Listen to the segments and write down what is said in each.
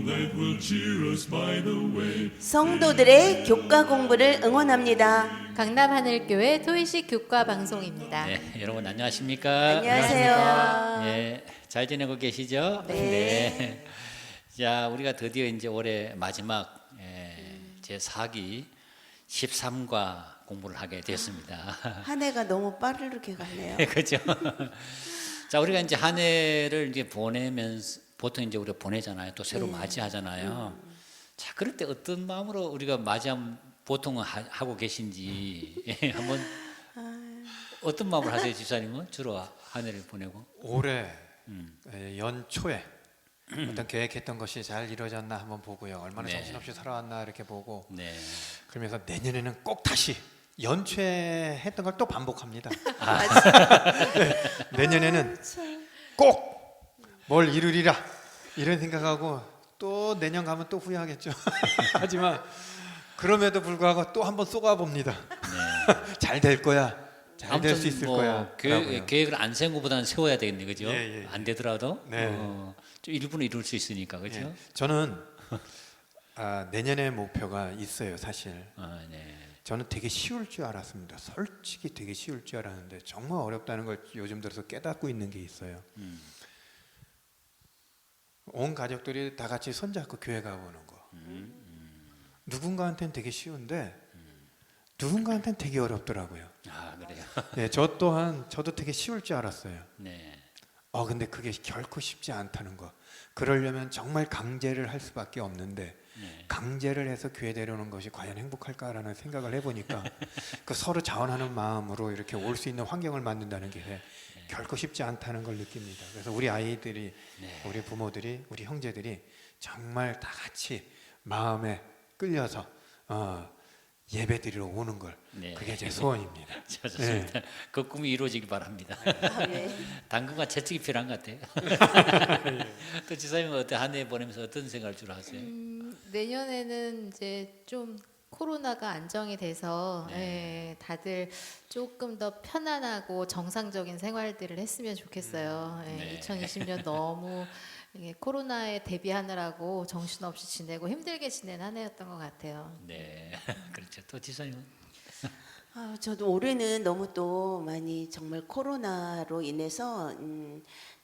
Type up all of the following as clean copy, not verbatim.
that will cheer us by the way. 성도들의 교과 공부를 응원합니다. 강남하늘교회 토의식 교과 방송입니다. 네, 여러분 안녕하십니까? 안녕하세요. 네, 잘 지내고 계시죠? 네. 자, 우리가 드디어 이제 올해 마지막 제 4기 13과 공부를 하게 됐습니다. 한 해가 너무 빠르게 가네요. 그렇죠? 자, 우리가 이제 한 해를 이제 보내면서 보통 이제 우리가 보내잖아요. 또 새로 맞이하잖아요. 자, 그럴 때 어떤 마음으로 우리가 맞이하면 보통은 하고 계신지 한번 어떤 마음을 하세요, 집사님은? 주로 한 해를 보내고 올해 연초에 어떤 계획했던 것이 잘 이루어졌나 한번 보고요. 얼마나 네. 정신없이 살아왔나 이렇게 보고 네. 그러면서 내년에는 꼭 다시 연초에 했던 걸 또 반복합니다. 내년에는 꼭 뭘 이루리라 이런 생각하고 또 내년 가면 또 후회하겠죠. 하지만 그럼에도 불구하고 또 한번 쏘가 봅니다. 잘 될 거야. 잘 될 수 있을 거야. 계획을 안 세운 것보다는 세워야 되겠네, 그죠? 예. 안 되더라도 네. 좀 일부는 이룰 수 있으니까, 그죠? 예. 저는 내년의 목표가 있어요, 사실. 네. 저는 되게 쉬울 줄 알았습니다. 솔직히 되게 쉬울 줄 알았는데 정말 어렵다는 걸 요즘 들어서 깨닫고 있는 게 있어요. 온 가족들이 다 같이 손잡고 교회 가보는 거. 누군가한테는 되게 쉬운데 누군가한테는 되게 어렵더라고요. 아, 그래요. 네, 저도 되게 쉬울 줄 알았어요. 네. 근데 그게 결코 쉽지 않다는 거. 그러려면 정말 강제를 할 수밖에 없는데 강제를 해서 교회 데려오는 것이 과연 행복할까라는 생각을 해보니까 그 서로 자원하는 마음으로 이렇게 올 수 있는 환경을 만든다는 게 결코 쉽지 않다는 걸 느낍니다. 그래서 우리 아이들이, 우리 부모들이, 우리 형제들이 정말 다 같이 마음에 끌려서 예배드리러 오는 걸 그게 제 소원입니다. 좋습니다. 그 꿈이 이루어지길 바랍니다. 당근과 채찍이 필요한 것 같아요. 또 지사님은 어때 한 해 보내면서 어떤 생각을 주로 하세요? 내년에는 이제 좀 코로나가 안정이 돼서 다들 조금 더 편안하고 정상적인 생활들을 했으면 좋겠어요. 2020년 너무 코로나에 대비하느라고 정신없이 지내고 힘들게 지낸 한 해였던 것 같아요. 네, 그렇죠. 또 지사님은? 저도 올해는 너무 또 많이 정말 코로나로 인해서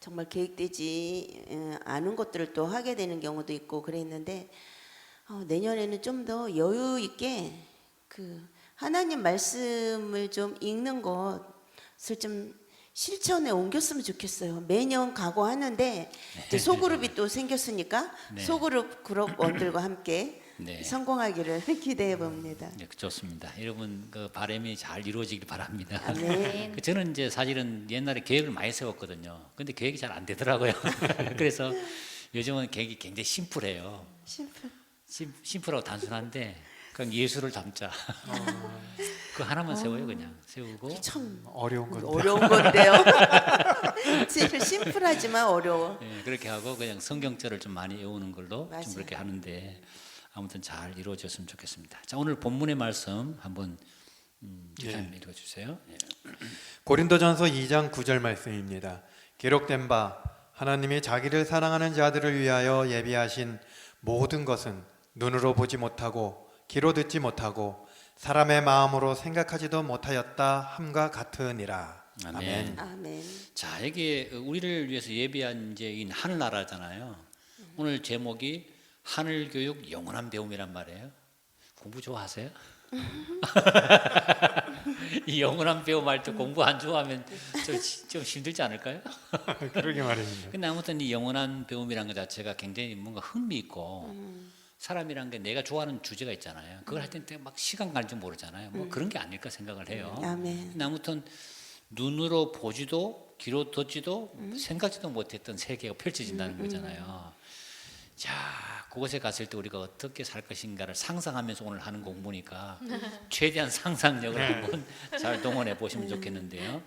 정말 계획되지 않은 것들을 또 하게 되는 경우도 있고 그랬는데 내년에는 좀 더 여유 있게 그 하나님 말씀을 좀 읽는 것을 좀 실천에 옮겼으면 좋겠어요. 매년 가고 하는데 이제 소그룹이 또 생겼으니까 소그룹 원들과 함께 성공하기를 기대해 봅니다. 네, 좋습니다. 여러분 그 바람이 잘 이루어지길 바랍니다. 아멘. 저는 이제 사실은 옛날에 계획을 많이 세웠거든요. 근데 계획이 잘 안 되더라고요. 그래서 요즘은 계획이 굉장히 심플해요. 심플하고 단순한데 그냥 예수를 담자. 그 하나만 세워요, 그냥 세우고. 참 어려운 건데. 어려운 건데요. 심플하지만 어려워. 네, 그렇게 하고 그냥 성경절을 좀 많이 외우는 걸로 맞아요. 좀 그렇게 하는데 아무튼 잘 이루어졌으면 좋겠습니다. 자, 오늘 본문의 말씀 한번 기자님 읽어주세요. 고린도전서 2장 9절 말씀입니다. 기록된 바 하나님이 자기를 사랑하는 자들을 위하여 예비하신 모든 것은 눈으로 보지 못하고 귀로 듣지 못하고 사람의 마음으로 생각하지도 못하였다 함과 같으니라. 아멘. 아멘. 자, 여기 우리를 위해서 예비한 이제 이 하늘나라잖아요. 오늘 제목이 하늘교육 영원한 배움이란 말이에요. 공부 좋아하세요? 이 영원한 배움 할 때 공부 안 좋아하면 좀 힘들지 않을까요? 그러게 말입니다. 근데 아무튼 이 영원한 배움이란 것 자체가 굉장히 뭔가 흥미있고 사람이란 게 내가 좋아하는 주제가 있잖아요. 그걸 할 때 막 시간 가는 줄 모르잖아요. 뭐 그런 게 아닐까 생각을 해요. 아멘. 근데 아무튼 눈으로 보지도 귀로 듣지도 생각지도 못했던 세계가 펼쳐진다는 거잖아요. 자, 그곳에 갔을 때 우리가 어떻게 살 것인가를 상상하면서 오늘 하는 공부니까 최대한 상상력을 한번 잘 동원해 보시면 좋겠는데요.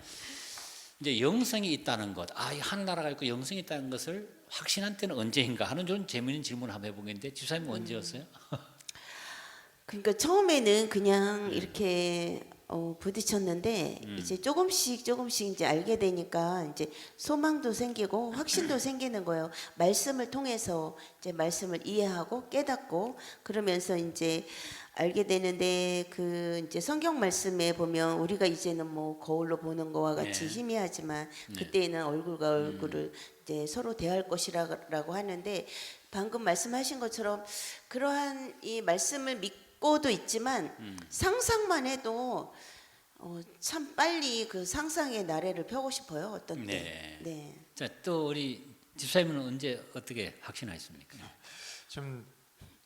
이제 영성이 있다는 것, 이 하늘나라가 있고 영성이 있다는 것을 확신한 때는 언제인가 하는 좀 재미있는 질문을 한번 해보겠는데 집사님은 언제였어요? 그러니까 처음에는 그냥 이렇게 부딪혔는데 이제 조금씩 이제 알게 되니까 이제 소망도 생기고 확신도 생기는 거예요. 말씀을 통해서 이제 말씀을 이해하고 깨닫고 그러면서 이제 알게 되는데 그 이제 성경 말씀에 보면 우리가 이제는 뭐 거울로 보는 거와 같이 네. 희미하지만 그때는 얼굴과 얼굴을 이제 서로 대할 것이라고 하는데 방금 말씀하신 것처럼 그러한 이 말씀을 믿고도 있지만 상상만 해도 참 빨리 그 상상의 나래를 펴고 싶어요. 어떤 때. 네. 네. 자, 또 우리 집사님은 언제 어떻게 확신하셨습니까? 좀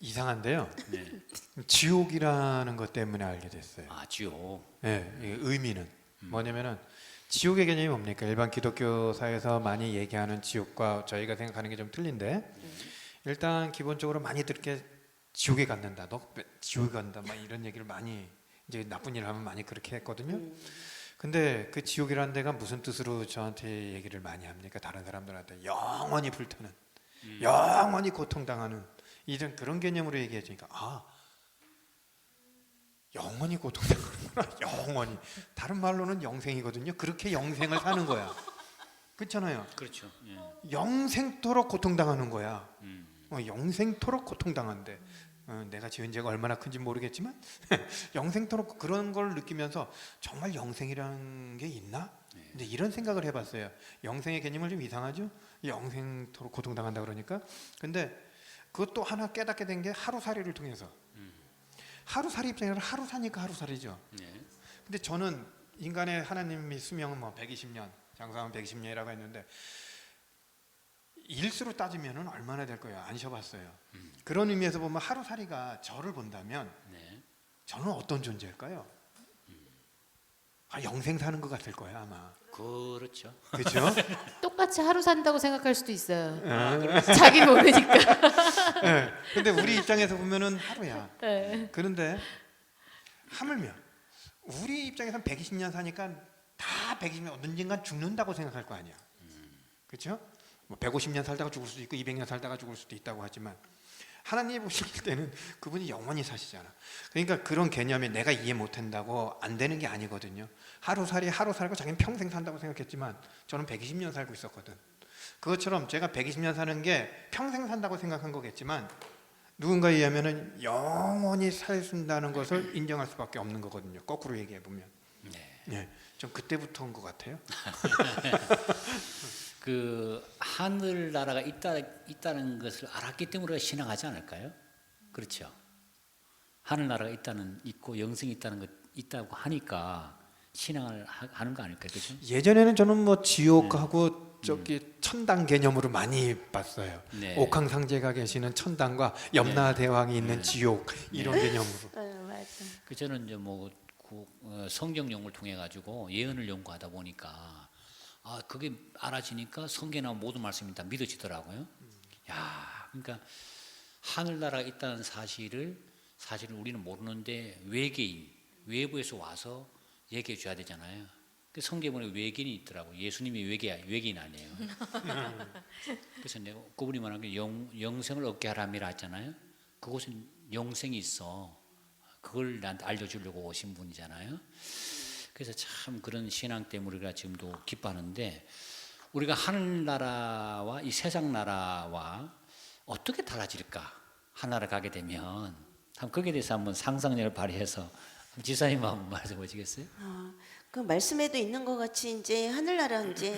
이상한데요. 네. 지옥이라는 것 때문에 알게 됐어요. 아, 지옥. 네, 이 의미는 뭐냐면은 지옥의 개념이 뭡니까? 일반 기독교사에서 많이 얘기하는 지옥과 저희가 생각하는 게 좀 틀린데 일단 기본적으로 많이들 이렇게 지옥에 간다, 너 지옥에 간다, 막 이런 얘기를 많이 이제 나쁜 일을 하면 많이 그렇게 했거든요. 근데 그 지옥이라는 데가 무슨 뜻으로 저한테 얘기를 많이 합니까? 다른 사람들한테 영원히 불타는, 영원히 고통당하는 이런 그런 개념으로 얘기해 주니까 영원히 고통당하는구나. 영원히. 다른 말로는 영생이거든요. 그렇게 영생을 사는 거야. 그렇잖아요. 그렇죠. 예. 영생토록 고통당하는 거야. 영생토록 고통당한대. 내가 지은 죄가 얼마나 큰지 모르겠지만 영생토록 그런 걸 느끼면서 정말 영생이라는 게 있나? 근데 이런 생각을 해봤어요. 영생의 개념을 좀 이상하죠? 영생토록 고통당한다 그러니까. 근데 그것도 하나 깨닫게 된 게 하루살이를 통해서. 하루살이 입장에서 하루 사니까 하루살이죠. 네. 근데 저는 인간의 하나님이 수명은 뭐 120년, 장사하면 120년이라고 했는데 일수로 따지면은 얼마나 될 거예요? 안 쉬어봤어요. 그런 의미에서 보면 하루살이가 저를 본다면 네. 저는 어떤 존재일까요? 영생 사는 것 같을 거예요 아마. 그렇죠. 그렇죠? 똑같이 하루 산다고 생각할 수도 있어요. 자기 모르니까. 네. 근데 우리 입장에서 보면은 하루야. 네. 그런데 하물며 우리 입장에서는 120년 사니까 다 120년 언젠간 죽는다고 생각할 거 아니야. 그렇죠? 뭐 150년 살다가 죽을 수도 있고 200년 살다가 죽을 수도 있다고 하지만 하나님이 보실 때는 그분이 영원히 사시잖아. 그러니까 그런 개념이 내가 이해 못한다고 안 되는 게 아니거든요. 하루살이 하루 살고 자기는 평생 산다고 생각했지만 저는 120년 살고 있었거든. 그것처럼 제가 120년 사는 게 평생 산다고 생각한 거겠지만 누군가에 의하면은 영원히 살순다는 것을 인정할 수밖에 없는 거거든요. 거꾸로 얘기해 보면. 네, 좀 그때부터 온 것 같아요. 그 하늘나라가 있다는 것을 알았기 때문에 우리가 신앙하지 않을까요? 그렇죠. 하늘나라가 있고 영생이 있다고 하니까 신앙을 하는 거 아닐까요? 그렇죠? 예전에는 저는 뭐 지옥하고 저기 천당 개념으로 많이 봤어요. 네. 옥황상제가 계시는 천당과 염라대왕이 있는 지옥 이런 개념으로. 맞아. 그 저는 이제 뭐 성경 연구를 통해 가지고 예언을 연구하다 보니까 그게 알아지니까 성경이나 모든 말씀이 다 믿어지더라고요. 야, 그러니까 하늘나라가 있다는 사실을 우리는 모르는데 외부에서 와서 얘기해 줘야 되잖아요. 그 성경에 외계인이 있더라고. 예수님이 외계인 아니에요. 그래서 내가 그분이 말한 게 영생을 얻게 하람이라 했잖아요. 그곳은 영생이 있어. 그걸 나한테 알려주려고 오신 분이잖아요. 그래서 참 그런 신앙 때문에 우리가 지금도 기뻐하는데 우리가 하늘나라와 이 세상 나라와 어떻게 달라질까? 하나를 가게 되면 거기에 대해서 한번 상상력을 발휘해서 지사님 한번 말씀해 보시겠어요? 그 말씀에도 있는 것 같이 이제 하늘나라 이제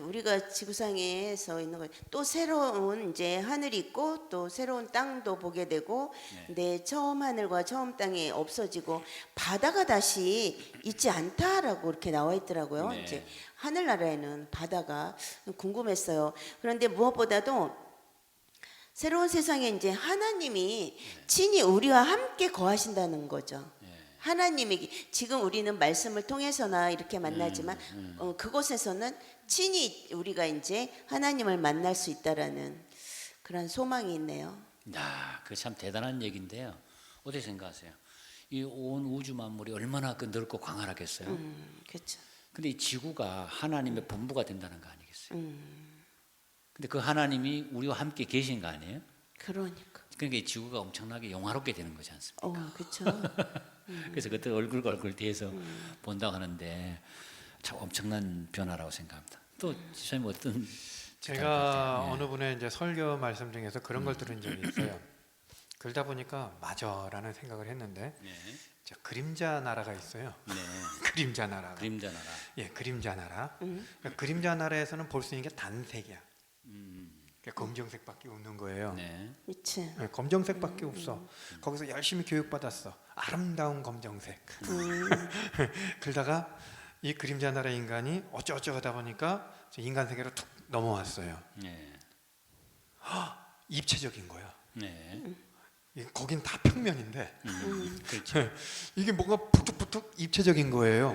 우리가 지구상에서 있는 거 또 새로운 이제 하늘이 있고 또 새로운 땅도 보게 되고 근데 처음 하늘과 처음 땅이 없어지고 바다가 다시 있지 않다라고 이렇게 나와 있더라고요. 네. 이제 하늘나라에는 바다가 궁금했어요. 그런데 무엇보다도 새로운 세상에 이제 하나님이 친히 우리와 함께 거하신다는 거죠. 하나님이 지금 우리는 말씀을 통해서나 이렇게 만나지만 그곳에서는 친히 우리가 이제 하나님을 만날 수 있다라는 그런 소망이 있네요. 그 참 대단한 얘기인데요. 어떻게 생각하세요? 이 온 우주 만물이 얼마나 넓고 광활하겠어요? 그렇죠. 근데 이 지구가 하나님의 본부가 된다는 거 아니겠어요? 근데 그 하나님이 우리와 함께 계신 거 아니에요? 그러니까. 그러니까 이 지구가 엄청나게 영화롭게 되는 거지 않습니까? 그렇죠. 그래서 그때 얼굴과 얼굴 대해서 본다고 하는데 참 엄청난 변화라고 생각합니다. 또 지사님 어떤 제가 네. 어느 분의 이제 설교 말씀 중에서 그런 걸 들은 적이 있어요. 그러다 보니까 맞아라는 생각을 했는데 네. 저 그림자 나라가 있어요. 네. 그림자 나라. 그림자 나라. 예, 그림자 나라. 그러니까 그림자 나라에서는 볼 수 있는 게 단색이야. 그러니까 검정색밖에 없는 거예요. 네. 그치. 예, 검정색밖에 없어. 거기서 열심히 교육받았어. 아름다운 검정색. 그러다가 이 그림자 나라 인간이 어쩌고저쩌고 하다 보니까 저 인간 세계로 툭 넘어왔어요. 네. 입체적인 거야. 네. 거긴 다 평면인데 그렇죠. 이게 뭔가 부툭부툭 입체적인 거예요.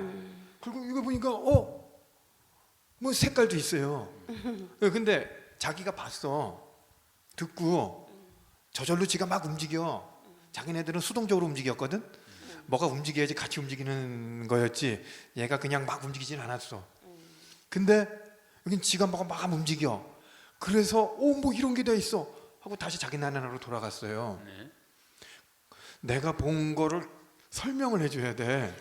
그리고 이거 보니까 뭐 색깔도 있어요. 근데 자기가 봤어. 듣고 저절로 지가 막 움직여. 자기네들은 수동적으로 움직였거든. 뭐가 움직여야지 같이 움직이는 거였지. 얘가 그냥 막 움직이진 않았어. 근데 여긴 지가 막 움직여. 그래서 뭐 이런 게 다 있어 하고 다시 자기 나라로 돌아갔어요. 네. 내가 본 거를 설명을 해줘야 돼.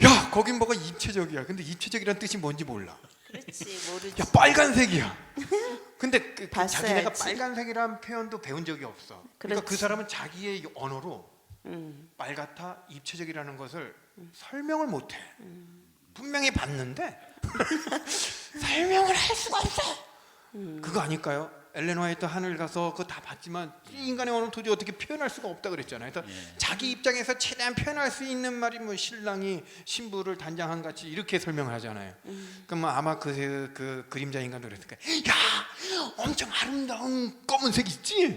야, 거긴 뭐가 입체적이야. 근데 입체적이란 뜻이 뭔지 몰라. 그렇지 모르지. 야, 빨간색이야. 근데 봤어야지. 자기네가 빨간색이라는 표현도 배운 적이 없어. 그러니까 그 그렇지. 사람은 자기의 언어로 빨갛다, 입체적이라는 것을 설명을 못해. 분명히 봤는데 설명을 할 수가 없어. 그거 아닐까요? 엘렌 화이트 하늘 가서 그거 다 봤지만 이 인간의 언어는 도저히 어떻게 표현할 수가 없다 그랬잖아요. 그래서 자기 입장에서 최대한 표현할 수 있는 말이 뭐 신랑이 신부를 단장한 같이 이렇게 설명을 하잖아요. 그럼 아마 그 그림자 인간도 그랬을 거야. 야, 엄청 아름다운 검은색 있지?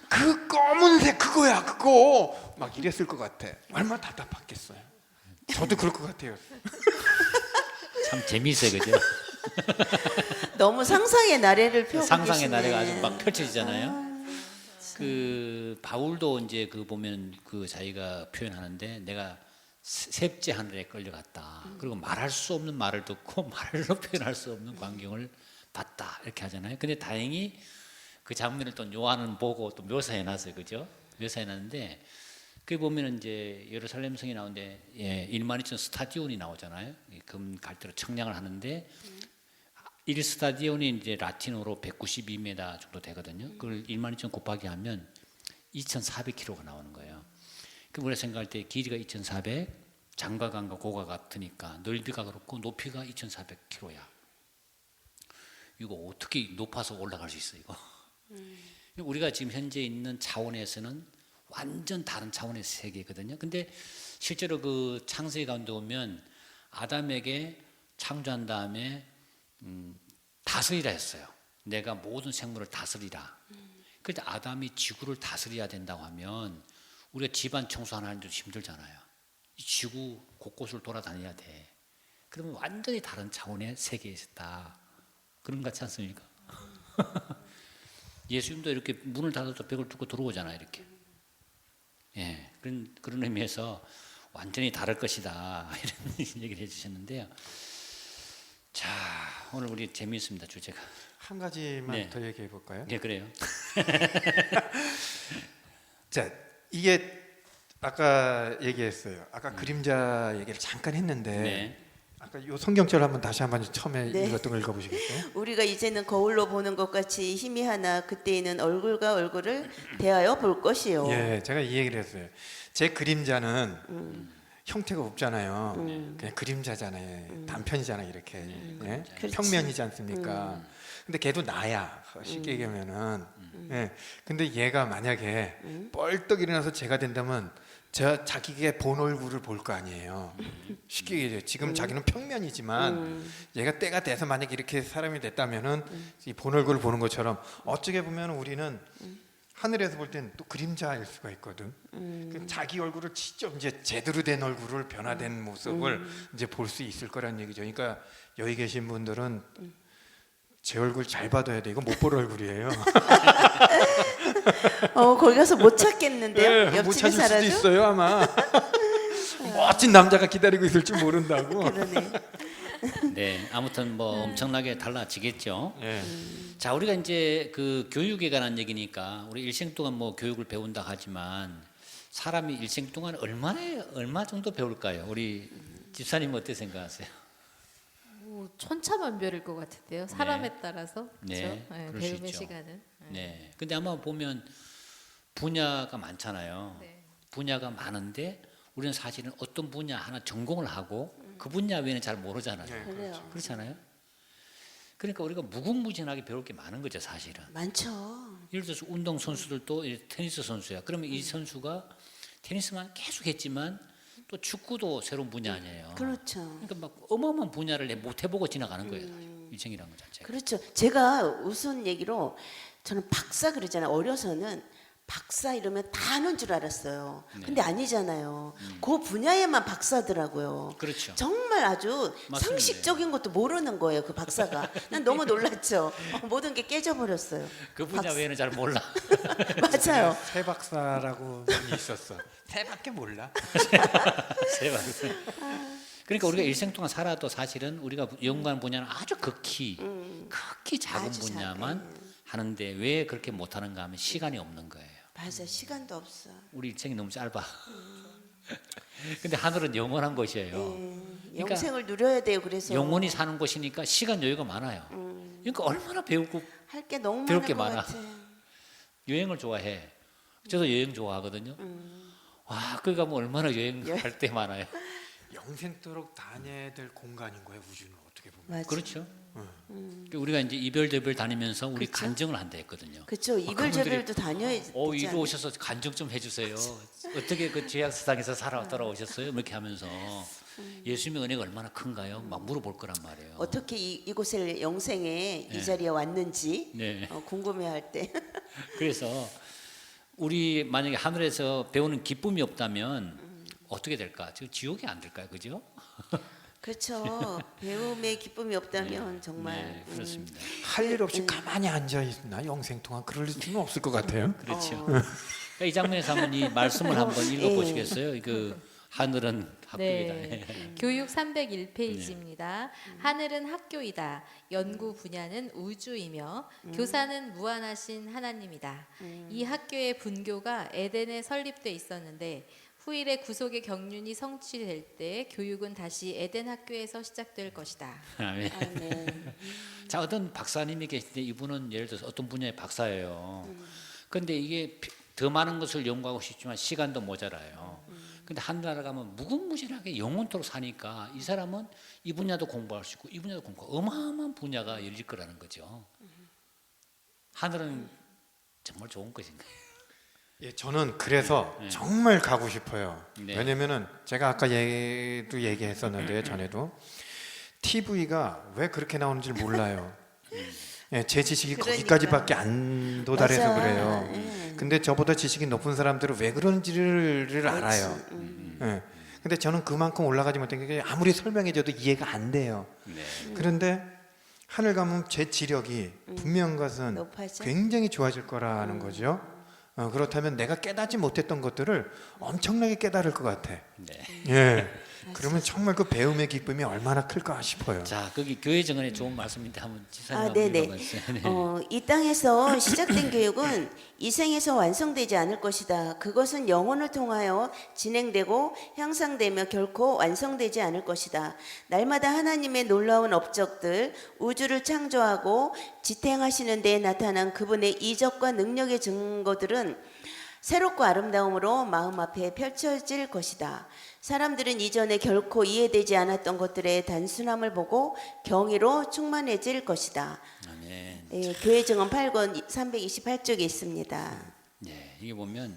그 검은색 그거야, 그거. 막 이랬을 것 같아. 얼마나 답답했겠어요. 저도 그럴 것 같아요. 참 재미있어요, 그죠? 너무 상상의 나래를 펴고 상상의 계시네. 나래가 아주 막 펼쳐지잖아요. 그 바울도 이제 그 보면 그 자기가 표현하는데 내가 셋째 하늘에 끌려갔다. 그리고 말할 수 없는 말을 듣고 말로 표현할 수 없는 광경을 봤다 이렇게 하잖아요. 근데 다행히 그 장면을 또 요한은 보고 또 묘사해 놨어요, 그죠? 묘사해 놨는데 그 보면은 이제 예루살렘 성이 나오는데 1만 2천 스타디온이 나오잖아요. 금 갈대로 청량을 하는데 1스타디온이 이제 라틴어로 192m 정도 되거든요. 그걸 1만 2천 곱하기 하면 2,400km가 나오는 거예요. 그럼 우리가 생각할 때 길이가 2,400, 장과 강과 고가 같으니까 넓이가 그렇고 높이가 2,400km야. 이거 어떻게 높아서 올라갈 수 있어 이거? 우리가 지금 현재 있는 차원에서는 완전 다른 차원의 세계거든요. 근데 실제로 그 창세기 가운데 보면 아담에게 창조한 다음에 다스리라 했어요. 내가 모든 생물을 다스리라. 그런데 아담이 지구를 다스려야 된다고 하면 우리가 집안 청소 하나 하는데도 힘들잖아요. 이 지구 곳곳을 돌아다녀야 돼. 그러면 완전히 다른 차원의 세계에 있다. 그런 것 같지 않습니까? 예수님도 이렇게 문을 닫아도 벽을 뚫고 들어오잖아요. 이렇게. 예, 그런 의미에서 완전히 다를 것이다. 이런 얘기를 해주셨는데요. 자, 오늘 우리 재미있습니다, 주제가. 한 가지만 네. 더 얘기해 볼까요? 예, 그래요. 자, 이게 아까 얘기했어요. 아까 그림자 얘기를 잠깐 했는데 네. 아까 이 성경절 한번 다시 한번 처음에 네. 읽었던 걸 읽어보시겠어요? 우리가 이제는 거울로 보는 것 같이 힘이 하나 그때에는 얼굴과 얼굴을 대하여 볼 것이요. 예, 제가 이 얘기를 했어요. 제 그림자는 형태가 없잖아요. 그냥 그림자잖아요. 단편이잖아요, 이렇게. 예? 그렇지. 평면이지 않습니까? 근데 걔도 나야. 쉽게 얘기하면은. 예. 근데 얘가 만약에 뻘떡 일어나서 제가 된다면 자기가 본 얼굴을 볼 거 아니에요. 쉽게 얘기해요. 지금 자기는 평면이지만 얘가 때가 돼서 만약에 이렇게 사람이 됐다면은 이 본 얼굴을 보는 것처럼 어떻게 보면 우리는 하늘에서 볼 땐 또 그림자일 수가 있거든. 그 자기 얼굴을 직접 이제 제대로 된 얼굴을 변화된 모습을 이제 볼 수 있을 거란 얘기죠. 그러니까 여기 계신 분들은 제 얼굴 잘 봐둬야 돼. 이거 못 볼 얼굴이에요. 거기 가서 못 찾겠는데요. 네, 못 옆집에 찾을 수도 살아도. 있어요 아마. 멋진 남자가 기다리고 있을 줄 모른다고. 그러네. 네, 아무튼 뭐 엄청나게 달라지겠죠. 예. 자, 우리가 이제 그 교육에 관한 얘기니까 우리 일생 동안 뭐 교육을 배운다 하지만 사람이 일생 동안 얼마 정도 배울까요? 우리 집사님 어떻게 생각하세요? 뭐 천차만별일 것 같은데요. 사람에 따라서 네, 그렇죠? 그럴 수 배움의 있죠. 시간은. 네. 근데 아마 보면 분야가 많잖아요. 네. 분야가 많은데 우리는 사실은 어떤 분야 하나 전공을 하고 그 분야 외에는 잘 모르잖아요. 네, 그래요. 그렇잖아요. 그러니까 우리가 무궁무진하게 배울 게 많은 거죠, 사실은. 많죠. 예를 들어서 운동 선수들도 테니스 선수야. 그러면 이 선수가 테니스만 계속 했지만 또 축구도 새로운 분야 아니에요. 그렇죠. 그러니까 막 어마어마한 분야를 못 해보고 지나가는 거예요. 일생이라는 것 자체가. 그렇죠. 제가 우선 얘기로 저는 박사 그러잖아요. 어려서는 박사 이러면 다 아는 줄 알았어요. 네. 근데 아니잖아요. 그 분야에만 박사더라고요. 그렇죠. 정말 아주 맞습니다. 상식적인 것도 모르는 거예요. 그 박사가. 난 너무 놀랐죠. 모든 게 깨져버렸어요. 그 분야 박사. 외에는 잘 몰라. 맞아요. 새 박사라고 분이 있었어. 새밖에 몰라. 대박이다. 그러니까 우리가 일생 동안 살아도 사실은 우리가 연구하는 분야는 아주 극히 작은 아주 분야만 하는데 왜 그렇게 못하는가 하면 시간이 없는 거예요. 맞아. 시간도 없어. 우리 일생이 너무 짧아. 근데 하늘은 영원한 곳이에요. 그러니까 영생을 누려야 돼요. 그래서 영원히 사는 곳이니까 시간 여유가 많아요. 그러니까 얼마나 배우고 할 게 너무 배울 많을 게 것 많아. 같아. 여행을 좋아해. 저도 여행 좋아하거든요. 와, 거기 가면 얼마나 여행할 때 많아요. 영생토록 다녀야 될 공간인 거예요. 우주는 어떻게 보면. 맞아. 그렇죠. 그러니까 우리가 이제 이별대별 다니면서 우리 간증을 한다 했거든요. 그렇죠. 이별저별도 다녀야지. 이리 오셔서 간증 좀 해주세요. 어떻게 그 죄악세상에서 살아 돌아오셨어요? 이렇게 하면서 예수님의 은혜가 얼마나 큰가요? 막 물어볼 거란 말이에요. 어떻게 이곳에 영생에 이 자리에 왔는지 네. 궁금해할 때. 그래서 우리 만약에 하늘에서 배우는 기쁨이 없다면 어떻게 될까? 지옥이 안 될까요? 그죠? 그렇죠. 배움의 기쁨이 없다면 정말 네, 그렇습니다. 할 일 없이 가만히 앉아 있나 영생 동안 그럴 수는 없을 것 같아요. 그렇죠. 그러니까 이 장면에서 한번 이 말씀을 한번 읽어보시겠어요? 그 하늘은 학교이다. 네. 교육 301페이지입니다. 하늘은 학교이다. 연구 분야는 우주이며 교사는 무한하신 하나님이다. 이 학교의 분교가 에덴에 설립돼 있었는데 후일의 구속의 경륜이 성취될 때 교육은 다시 에덴 학교에서 시작될 것이다. 아멘. 아멘. 자, 어떤 박사님이 계신데 이분은 예를 들어서 어떤 분야의 박사예요. 그런데 이게 더 많은 것을 연구하고 싶지만 시간도 모자라요. 근데 하늘나라 가면 무궁무진하게 영원토록 사니까 이 사람은 이 분야도 공부할 수 있고 이 분야도 공부하고 어마어마한 분야가 열릴 거라는 거죠. 하늘은 정말 좋은 것인가요? 예, 저는 그래서 네. 정말 가고 싶어요. 네. 왜냐면은 제가 아까 얘기했었는데요. 전에도 TV가 왜 그렇게 나오는지 몰라요. 예, 제 지식이 그러니까. 거기까지밖에 안 도달해서 맞아. 그래요. 예. 근데 저보다 지식이 높은 사람들은 왜 그런지를 알아요. 예. 근데 저는 그만큼 올라가지 못한 게 아무리 설명해줘도 이해가 안 돼요. 네. 그런데 하늘 가면 제 지력이 분명한 것은 높아져? 굉장히 좋아질 거라는 거죠. 그렇다면 내가 깨닫지 못했던 것들을 엄청나게 깨달을 것 같아. 네. 예. 그러면 정말 그 배움의 기쁨이 얼마나 클까 싶어요. 자, 거기 교회 정언에 좋은 말씀인데 한번 지사님 한번 네네. 읽어보세요. 네. 이 땅에서 시작된 교육은 이 생에서 완성되지 않을 것이다. 그것은 영혼을 통하여 진행되고 향상되며 결코 완성되지 않을 것이다. 날마다 하나님의 놀라운 업적들, 우주를 창조하고 지탱하시는 데에 나타난 그분의 이적과 능력의 증거들은 새롭고 아름다움으로 마음 앞에 펼쳐질 것이다. 사람들은 이전에 결코 이해되지 않았던 것들의 단순함을 보고 경이로 충만해질 것이다. 아멘. 예, 교회 증언 8권 328쪽에 있습니다. 네, 이게 보면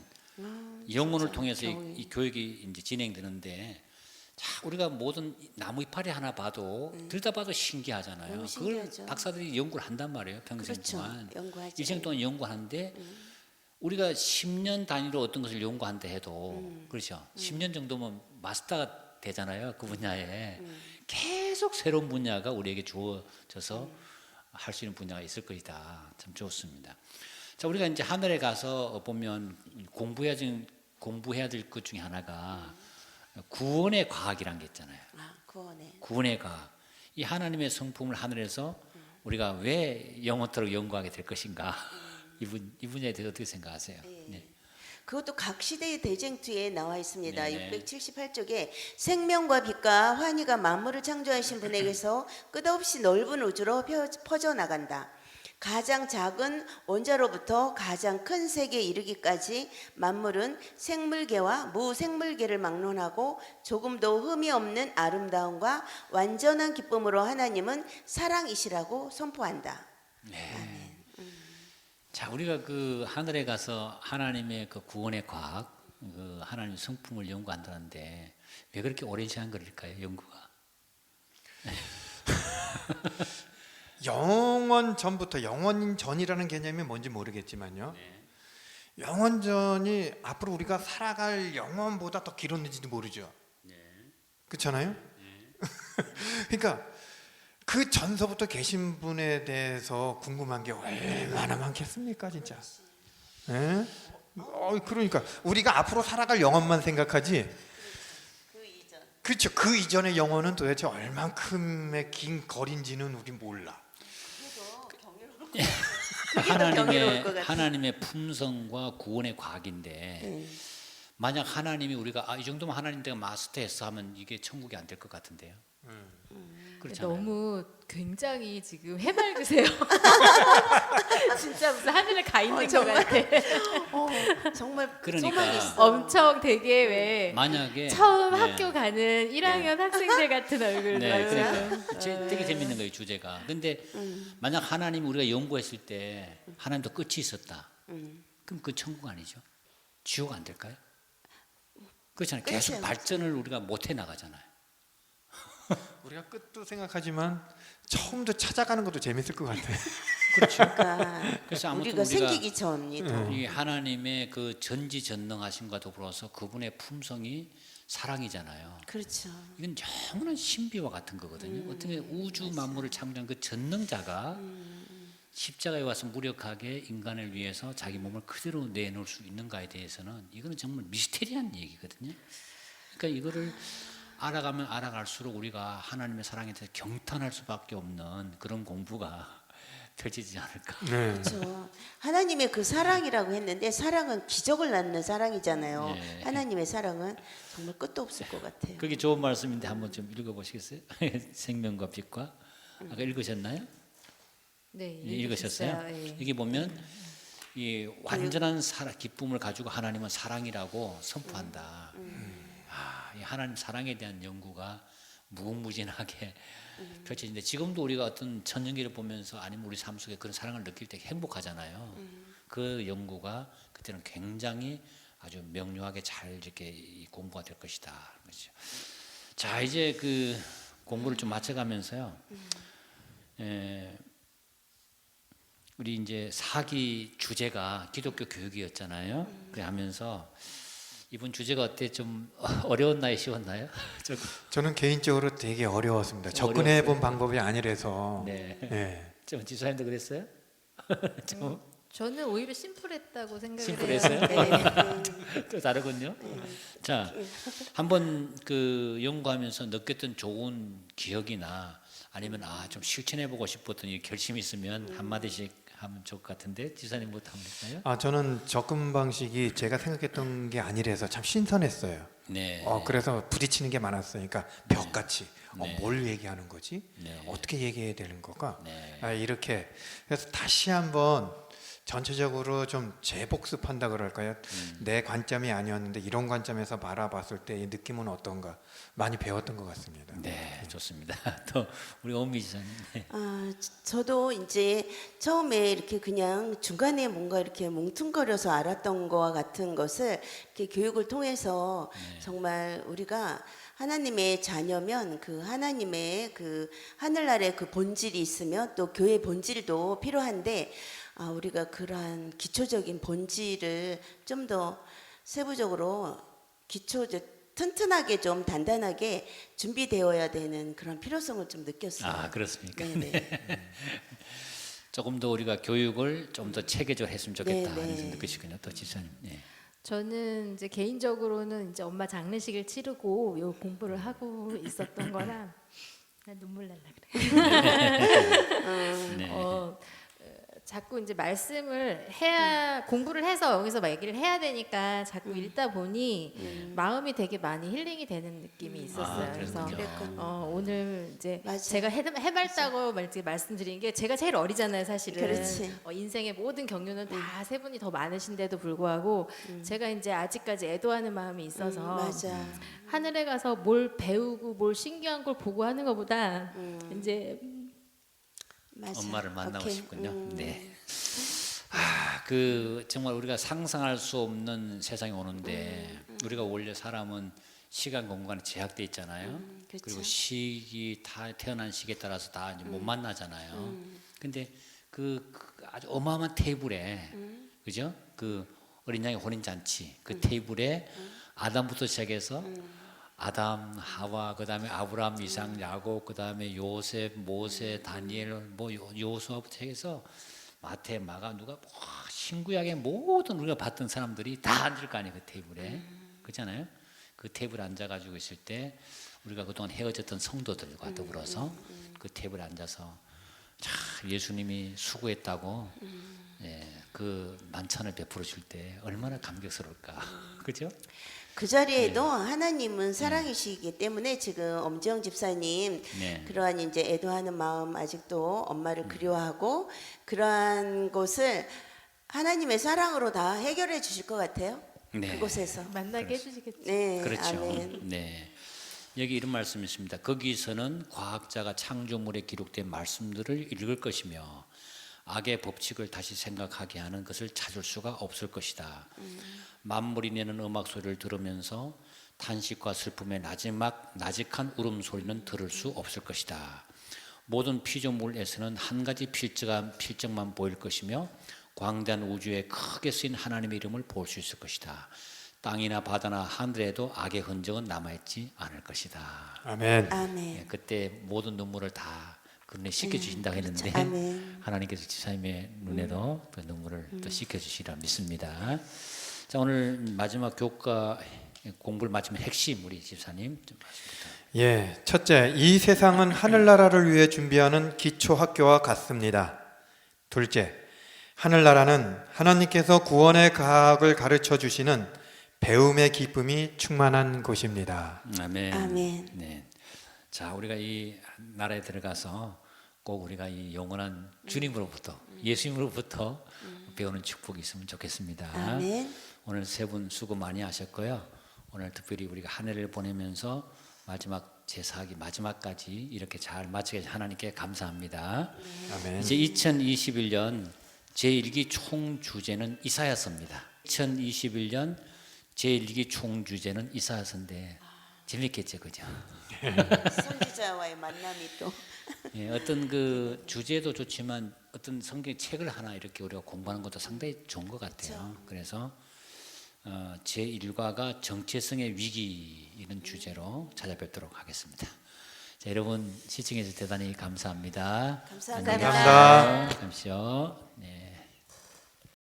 영혼을 통해서 경이. 이 교육이 이제 진행되는데, 자, 우리가 모든 나무 이파리 하나 봐도 들여다봐도 신기하잖아요. 너무 그걸 신기하죠. 박사들이 연구를 한단 말이에요. 평생 그렇죠. 동안 연구하죠. 일생 동안 연구하는데 우리가 10년 단위로 어떤 것을 연구한다 해도 그렇죠. 10년 정도면 마스터가 되잖아요. 그 분야에 계속 새로운 분야가 우리에게 주어져서 할 수 있는 분야가 있을 것이다. 참 좋습니다. 자, 우리가 이제 하늘에 가서 보면 공부해야 될 것 중에 하나가 구원의 과학이란 게 있잖아요. 구원에. 구원의 과학. 이 하나님의 성품을 하늘에서 우리가 왜 영원토록 연구하게 될 것인가? 이 분야에 대해서 어떻게 생각하세요? 네. 그것도 각 시대의 대쟁투에 나와 있습니다. 네네. 678쪽에 생명과 빛과 환희가 만물을 창조하신 분에게서 끝없이 넓은 우주로 퍼져나간다. 가장 작은 원자로부터 가장 큰 세계에 이르기까지 만물은 생물계와 무생물계를 막론하고 조금도 흠이 없는 아름다움과 완전한 기쁨으로 하나님은 사랑이시라고 선포한다. 자, 우리가 그 하늘에 가서 하나님의 그 구원의 과학, 그 하나님의 성품을 연구한다는데 왜 그렇게 오랜 시간 걸릴까요? 연구가? 영원 전부터 영원 전이라는 개념이 뭔지 모르겠지만요. 영원 전이 앞으로 우리가 살아갈 영원보다 더 길었는지도 모르죠. 그렇잖아요. 그러니까 그 전서부터 계신 분에 대해서 궁금한 게 얼마나 많겠습니까, 진짜. 예? 그러니까 우리가 앞으로 살아갈 영혼만 생각하지. 그렇죠. 그 이전의 영혼은 도대체 얼만큼의 긴 거리인지는 우리 몰라. 경이로울 것 같아요. 하나님의 품성과 구원의 과학인데 만약 하나님이 우리가 이 정도면 하나님 내가 마스터했어 하면 이게 천국이 안 될 것 같은데요. 그렇잖아요. 너무 굉장히 지금 해맑으세요. 진짜 무슨 하늘에 가 있는 것 정말. 같아. 정말 그러니까. 소망이 있어. 엄청 되게 왜 만약에 처음 네. 학교 가는 1학년 학생들 같은 얼굴. 네, 그러니까 되게 재밌는 거예요 주제가. 근데 만약 하나님 우리가 연구했을 때 하나님도 끝이 있었다. 그럼 그 천국 아니죠? 지옥 안 될까요? 그렇잖아요. 계속 끝이야. 발전을 우리가 못 해 나가잖아요. 우리가 끝도 생각하지만 처음부터 찾아가는 것도 재밌을 것 같아요. 그러니까 그래서 아무튼 우리가 우리가 생기기 전이다. 이 하나님의 그 전지전능하심과 더불어서 그분의 품성이 사랑이잖아요. 그렇죠. 이건 영원한 신비와 같은 거거든요. 어떻게 우주 만물을 창조한 그 전능자가 십자가에 와서 무력하게 인간을 위해서 자기 몸을 그대로 내놓을 수 있는가에 대해서는 이거는 정말 미스테리한 얘기거든요. 그러니까 이거를 알아가면 알아갈수록 우리가 하나님의 사랑에 대해서 경탄할 수밖에 없는 그런 공부가 펼쳐지지 않을까. 그렇죠. 하나님의 그 사랑이라고 했는데 사랑은 기적을 낳는 사랑이잖아요. 네. 하나님의 사랑은 정말 끝도 없을 것 같아요. 그게 좋은 말씀인데 한번 좀 읽어보시겠어요? 생명과 빛과 아까 읽으셨나요? 네, 읽으셨어요? 네. 여기 보면 이 완전한 기쁨을 가지고 하나님은 사랑이라고 선포한다. 이 하나님 사랑에 대한 연구가 무궁무진하게 펼쳐지는데 지금도 우리가 어떤 천년기를 보면서 아니면 우리 삶 속에 그런 사랑을 느낄 때 행복하잖아요. 그 연구가 그때는 굉장히 아주 명료하게 잘 이렇게 공부가 될 것이다. 그렇죠. 자 이제 그 공부를 좀 마쳐가면서요. 우리 이제 사기 주제가 기독교 교육이었잖아요. 그래 하면서 이번 주제가 어때? 좀 어려웠나요? 쉬웠나요? 저는 개인적으로 되게 어려웠습니다. 접근해 본 방법이 아니라서. 네. 예. 좀 지사님도 그랬어요? 좀 저는 오히려 심플했다고 생각을 심플했어요? 해요. 또 다르군요. 자, 한번 그 연구하면서 느꼈던 좋은 기억이나 아니면 좀 실천해 보고 싶었던 이 결심이 있으면 한 마디씩 하면 좋을 것 같은데 지사님부터 한번 볼까요? 저는 접근 방식이 제가 생각했던 게 아니라서 참 신선했어요. 네. 그래서 부딪히는 게 많았어요. 그러니까 벽같이 네. 뭘 얘기하는 거지? 네. 어떻게 얘기해야 되는 거가? 네. 이렇게 그래서 다시 한번 전체적으로 좀 재복습한다 그럴까요? 내 관점이 아니었는데 이런 관점에서 바라봤을 때 이 느낌은 어떤가 많이 배웠던 것 같습니다. 네, 좋습니다. 또 우리 오미 지사님. 네. 저도 이제 처음에 이렇게 그냥 중간에 뭔가 이렇게 뭉뚱거려서 알았던 거와 같은 것을 이렇게 교육을 통해서 정말 우리가 하나님의 자녀면 그 하나님의 그 하늘나라의 그 본질이 있으면 또 교회의 본질도 필요한데 우리가 그러한 기초적인 본질을 좀 더 세부적으로 튼튼하게 좀 단단하게 준비되어야 되는 그런 필요성을 좀 느꼈어요. 그렇습니까? 네네. 조금 더 우리가 교육을 좀 더 체계적으로 했으면 좋겠다 네, 하는 네. 느끼시군요. 또 지사님. 네. 저는 이제 개인적으로는 이제 엄마 장례식을 치르고 요 공부를 하고 있었던 거라 나 눈물 날라 그래. 네. 자꾸 이제 말씀을 해야 공부를 해서 여기서 막 얘기를 해야 되니까 자꾸 읽다 보니 마음이 되게 많이 힐링이 되는 느낌이 있었어요. 그래서 그랬군요. 오늘 이제 맞아. 제가 해맑다고 말씀드린 게 제가 제일 어리잖아요, 사실은. 그렇지. 인생의 모든 경륜은 다 세 분이 더 많으신데도 불구하고 제가 이제 아직까지 애도하는 마음이 있어서 맞아. 하늘에 가서 뭘 배우고 뭘 신기한 걸 보고 하는 것보다 이제 맞아. 엄마를 만나고 오케이. 싶군요. 네. 그 정말 우리가 상상할 수 없는 세상이 오는데 우리가 원래 사람은 시간 공간에 제약돼 있잖아요. 그렇죠. 그리고 시기 다 태어난 시기에 따라서 다 이제 못 만나잖아요. 근데 그 아주 어마어마한 테이블에 그죠? 그 어린 양의 혼인 잔치 그 테이블에 아담부터 시작해서 아담, 하와, 그다음에 아브라함, 이삭, 야곱, 그다음에 요셉, 모세, 다니엘, 뭐 요수아부터 해서 마태, 마가 누가 신구약의 모든 우리가 봤던 사람들이 다 앉을 거 아니에요 그 테이블에 그렇잖아요. 그 테이블에 앉아가지고 있을 때 우리가 그동안 헤어졌던 성도들과 더불어서 그 테이블에 앉아서 참 예수님이 수고했다고 예, 그 만찬을 베풀어 줄 때 얼마나 감격스러울까 그죠? 그 자리에도 하나님은 사랑이시기 때문에 지금 엄지영 집사님 네. 그러한 이제 애도하는 마음 아직도 엄마를 그리워하고 그러한 것을 하나님의 사랑으로 다 해결해 주실 것 같아요. 네. 그곳에서. 만나게 해주시겠죠. 네. 그렇죠. 아멘. 네. 여기 이런 말씀이 있습니다. 거기서는 과학자가 창조물에 기록된 말씀들을 읽을 것이며 악의 법칙을 다시 생각하게 하는 것을 찾을 수가 없을 것이다. 만물이 내는 음악 소리를 들으면서 탄식과 슬픔의 나직한 울음소리는 들을 수 없을 것이다. 모든 피조물에서는 한 가지 필적만 보일 것이며 광대한 우주에 크게 쓰인 하나님의 이름을 볼 수 있을 것이다. 땅이나 바다나 하늘에도 악의 흔적은 남아있지 않을 것이다. 아멘. 아멘. 예, 그때 모든 눈물을 다 그눈에 씻겨주신다고 했는데 그렇죠. 아멘. 하나님께서 지사님의 눈에도 그 눈물을 또 씻겨주시리라 믿습니다. 자 오늘 마지막 교과 공부를 마치면 핵심 우리 집사님 좀 말씀부터. 예, 첫째, 이 세상은 하늘나라를 위해 준비하는 기초 학교와 같습니다. 둘째, 하늘나라는 하나님께서 구원의 과학을 가르쳐 주시는 배움의 기쁨이 충만한 곳입니다. 아멘. 아멘. 네. 자 우리가 이 나라에 들어가서 꼭 우리가 이 영원한 주님으로부터 예수님으로부터 배우는 축복이 있으면 좋겠습니다. 아멘. 오늘 세 분 수고 많이 하셨고요. 오늘 특별히 우리가 한 해를 보내면서 마지막 제사하기 마지막까지 이렇게 잘 마치게 해주신 하나님께 감사합니다. 아멘. 이제 2021년 제1기 총 주제는 이사야서입니다. 2021년 제1기 총 주제는 이사야서인데 재밌겠죠, 그죠? 선지자와의 만남이 또 예, 어떤 그 주제도 좋지만 어떤 성경 책을 하나 이렇게 우리가 공부하는 것도 상당히 좋은 것 같아요. 그래서 제1과가 정체성의 위기 이런 주제로 찾아뵙도록 하겠습니다. 자, 여러분 시청해 주셔서 대단히 감사합니다. 감사합니다. 감사합니다. 감사합니다. 네.